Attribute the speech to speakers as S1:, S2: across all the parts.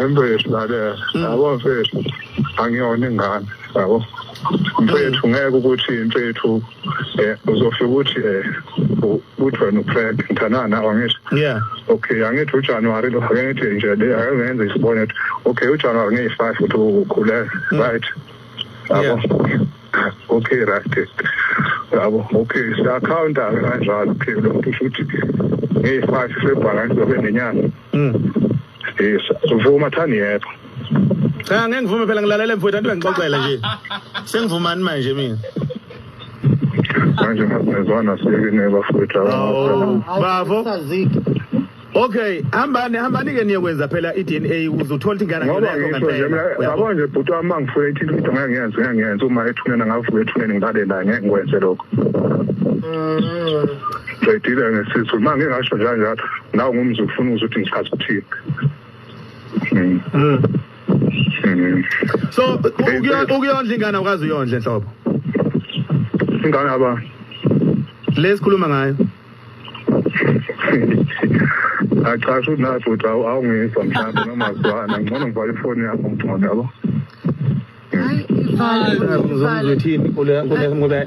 S1: Mfethu lale yabo mfethu angiyona ingane yabo mfethu ngeke ukuthi mfethu uzofika ukuthi uthi wena upreg ngithanana angithi
S2: yeah
S1: okay angithi uJanuary lo angithi nje le ayenza isibonelo okay uJanuary nge5 uthi ukhule right yabo okay right yabo okay siya counter kanjalo okay lo muntu futhi nge5 February ngizobe nenyanga yes uvuma thani yebo
S2: cha ngeke ngivume phela ngilalela mfowethu antu ngixoxela nje sengivumani manje mina
S1: manje ngizwana siyekene bafowethu
S2: bavo okay hambani ke niyokwenza phela iDNA uzothola ingane yakho ngempela
S1: yabo nje bhuti wami mangifuna ithi into ngiyenza uma ethunena ngavuka ethuneni ngilalela ngeke ngikwenze lokho ngidile ngesizulu manje ngasho njalo nawe ngumzi ufuna ukuthi ngichaze ukuthini
S2: so ukuyondla ingane ukwazi uyondla enhlobo
S1: ingane aba
S2: lesikhuluma ngayo
S1: achasha unathi uthi awungizwa mhlawumbe noma azwana ngcono ngibhala ifoni yakho ngcono yabo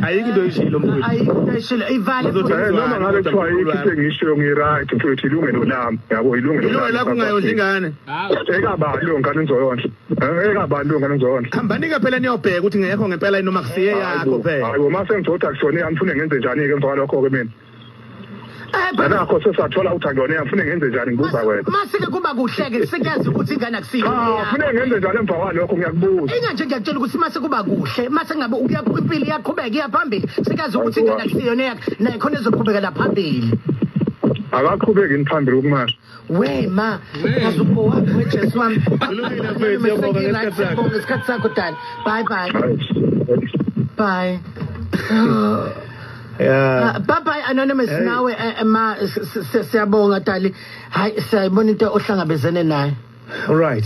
S2: ayikho into oyishilo mfowethu
S1: noma ngabe kuthiwa yikho engishilo ngiright mfowethu ilungelo lami yabo ilungelo
S2: lakho ungayondla ingane
S1: ekabani lo ngane nizoyondla ekabani lo ngane nizoyondla
S2: hambani-ke phela niyobheka ukuthi ngekho ngempela noma kusiye yakho phela
S1: hayi uma sengizothi akusona yami ngifune ngenze njani-ke emva kwalokho-ke mina nakho sesathola ukuthi angiyona ngifune ngenze njani ngibuza wena
S3: masike kuba kuhle-ke sekuyazi ukuthi ingane akusiyo
S1: ngifune ngenze njani emva kwalokho ngiyakubuza
S3: inganje ngiyakutshela ukuthi mase kuba kuhle mase ngabe impilo iyaqhubeka iya phambili sekuyazi ukuthi ingane akusiyona naye khona ezoqhubekela phambili
S1: akaqhubeki yini phambili ukumasha
S3: wema ngazukho wakho wejesu wami
S2: kulungile mfethu siyabonga
S3: ngesikhathi sakho dala bye
S2: yeah
S3: bye anonymous nawe siyabonga dali hayi siyayibona into ohlangabezene nayo
S2: all right